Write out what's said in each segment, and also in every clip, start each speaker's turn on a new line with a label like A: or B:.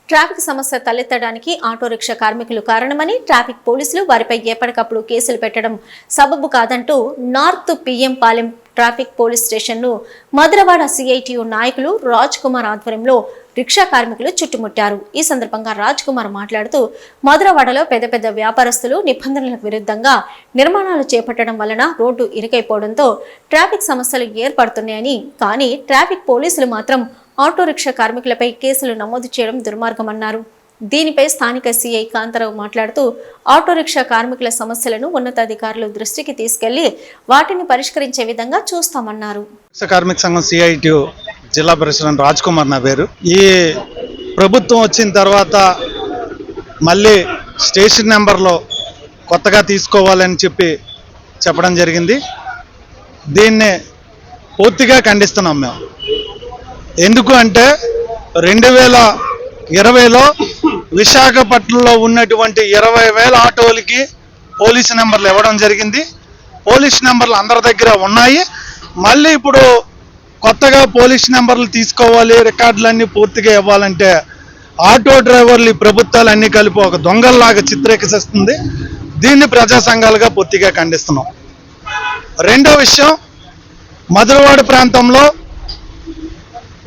A: Traffic సమస్య తలెత్తడానికి auto rickshaw కార్మికులు కారణమని ట్రాఫిక్ పోలీసులు వారిపై ఎప్పటికప్పుడు కేసులు పెట్టడం సబబు కాదంటూ north PM Palem traffic police స్టేషన్ను మధురవాడ సిఐటియు నాయకులు రాజ్ కుమార్ ఆధ్వర్యంలో రిక్షా కార్మికులు చుట్టుముట్టారు. ఈ సందర్భంగా రాజ్ కుమార్ మాట్లాడుతూ మధురవాడలో పెద్ద పెద్ద వ్యాపారస్తులు నిబంధనలకు విరుద్ధంగా నిర్మాణాలు చేపట్టడం వలన రోడ్డు ఇరుకైపోవడంతో ట్రాఫిక్ సమస్యలు ఏర్పడుతున్నాయని, కానీ ట్రాఫిక్ పోలీసులు మాత్రం ఆటో రిక్షా కార్మికులపై కేసులు నమోదు చేయడం దుర్మార్గమన్నారు. దీనిపై స్థానిక సిఐ కాంతారావు మాట్లాడుతూ ఆటో రిక్షా కార్మికుల సమస్యలను ఉన్నతాధికారులు దృష్టికి తీసుకెళ్లి వాటిని పరిష్కరించే విధంగా చూస్తామన్నారు.
B: కార్మిక సంఘం సిఐటియు జిల్లా ప్రెసిడెంట్ రాజ్ కుమార్ నా పేరు. ఈ ప్రభుత్వం వచ్చిన తర్వాత మళ్ళీ స్టేషన్ నెంబర్లో కొత్తగా తీసుకోవాలని చెప్పడం జరిగింది. దీన్ని పూర్తిగా ఖండిస్తున్నాం మేము. ఎందుకు అంటే 2020లో విశాఖపట్నంలో ఉన్నటువంటి 20,000 ఆటోలకి పోలీసు నెంబర్లు ఇవ్వడం జరిగింది. పోలీసు నెంబర్లు అందరి దగ్గర ఉన్నాయి. మళ్ళీ ఇప్పుడు కొత్తగా పోలీసు నెంబర్లు తీసుకోవాలి, రికార్డులన్నీ పూర్తిగా ఇవ్వాలంటే ఆటో డ్రైవర్లు ఈ ప్రభుత్వాలు అన్నీ కలిపి ఒక దొంగల్లాగా చిత్రీకరిస్తుంది. దీన్ని ప్రజా సంఘాలుగా పూర్తిగా ఖండిస్తున్నాం. రెండో విషయం, మధురవాడ ప్రాంతంలో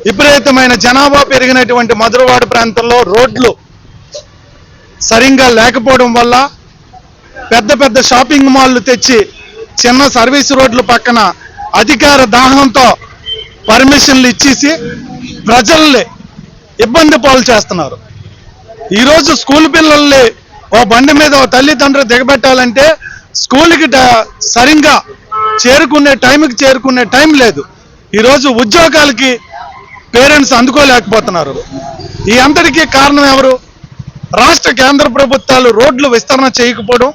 B: విపరీతమైన జనాభా పెరిగినటువంటి మధురవాడ ప్రాంతంలో రోడ్లు సరిగ్గా లేకపోవడం వల్ల పెద్ద పెద్ద షాపింగ్ మాల్లు తెచ్చి చిన్న సర్వీస్ రోడ్ల పక్కన అధికార దాహంతో పర్మిషన్లు ఇచ్చేసి ప్రజల్ని ఇబ్బంది పాలు చేస్తున్నారు. ఈరోజు స్కూల్ పిల్లల్ని ఓ బండి మీద ఓ తల్లిదండ్రులు దిగబెట్టాలంటే స్కూల్కి సరిగ్గా చేరుకునే టైం లేదు. ఈరోజు ఉద్యోగాలకి పేరెంట్స్ అందుకోలేకపోతున్నారు. ఈ అంతటికీ కారణం ఎవరు? రాష్ట్ర కేంద్ర ప్రభుత్వాలు రోడ్లు విస్తరణ చేయకపోవడం,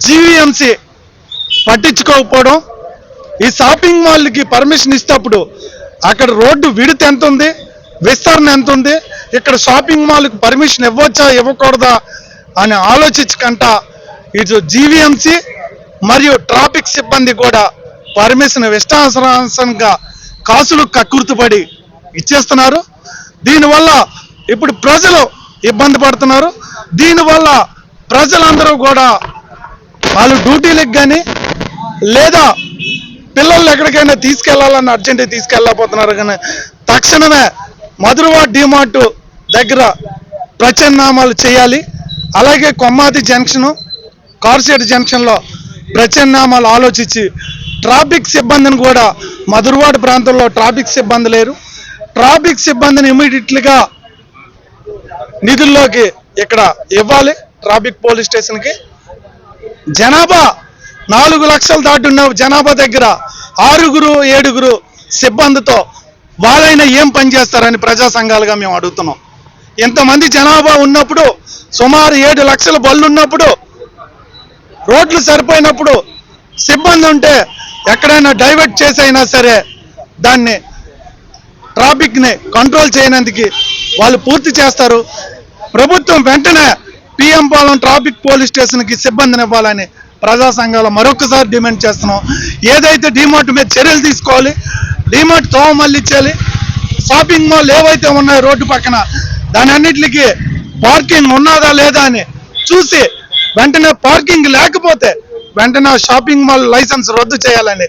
B: జీవీఎంసీ పట్టించుకోకపోవడం, ఈ షాపింగ్ మాల్కి పర్మిషన్ ఇస్తేప్పుడు అక్కడ రోడ్డు విడత ఎంత ఉంది, విస్తరణ ఎంత ఉంది, ఇక్కడ షాపింగ్ మాల్కి పర్మిషన్ ఇవ్వచ్చా ఇవ్వకూడదా అని ఆలోచించకుండా ఇటు జీవీఎంసీ మరియు ట్రాఫిక్ సిబ్బంది కూడా పర్మిషన్ ఇష్టానుసారంగా కాసులు కక్కుర్తిపడి ఇచ్చేస్తున్నారు. దీనివల్ల ఇప్పుడు ప్రజలు ఇబ్బంది పడుతున్నారు. దీనివల్ల ప్రజలందరూ కూడా వాళ్ళు డ్యూటీలకు కానీ లేదా పిల్లల్ని ఎక్కడికైనా తీసుకెళ్లాలని అర్జెంటుగా తీసుకెళ్ళకపోతున్నారు. కానీ తక్షణమే మధురవాడ డిమార్ట్ దగ్గర ప్రత్యామ్నాయాలు చేయాలి. అలాగే కొమ్మాది జంక్షను, కార్షెడ్ జంక్షన్లో ప్రత్యామ్నాయాలు ఆలోచించి ట్రాఫిక్ సిబ్బందిని కూడా మధురవాడ ప్రాంతంలో ట్రాఫిక్ సిబ్బంది లేరు. ట్రాఫిక్ సిబ్బందిని ఇమీడియట్లీగా నిధుల్లోకి ఇక్కడ ఇవ్వాలి. ట్రాఫిక్ పోలీస్ స్టేషన్కి జనాభా 4 లక్షలు దాటున్న జనాభా దగ్గర 6-7 సిబ్బందితో వాళ్ళైనా ఏం పని చేస్తారని ప్రజా సంఘాలుగా మేము అడుగుతున్నాం. ఇంతమంది జనాభా ఉన్నప్పుడు, సుమారు 7 లక్షల బళ్ళు ఉన్నప్పుడు, రోడ్లు సరిపోయినప్పుడు సిబ్బంది ఉంటే ఎక్కడైనా డైవర్ట్ చేసైనా సరే దాన్ని ట్రాఫిక్ని కంట్రోల్ చేయనందుకు వాళ్ళు పూర్తి చేస్తారు. ప్రభుత్వం వెంటనే పిఎం పాలెం ట్రాఫిక్ పోలీస్ స్టేషన్కి సిబ్బందిని ఇవ్వాలని ప్రజా సంఘాలు మరొకసారి డిమాండ్ చేస్తున్నాం. ఏదైతే డిమార్ట్ మీద చర్యలు తీసుకోవాలి, డిమార్ట్ తోవ మళ్ళీ ఇచ్చేయాలి. షాపింగ్ మాల్ ఏవైతే ఉన్నాయో రోడ్డు పక్కన దాని అన్నిటికీ పార్కింగ్ ఉన్నదా లేదా అని చూసి వెంటనే పార్కింగ్ లేకపోతే వెంటనే షాపింగ్ మాల్ లైసెన్స్ రద్దు చేయాలని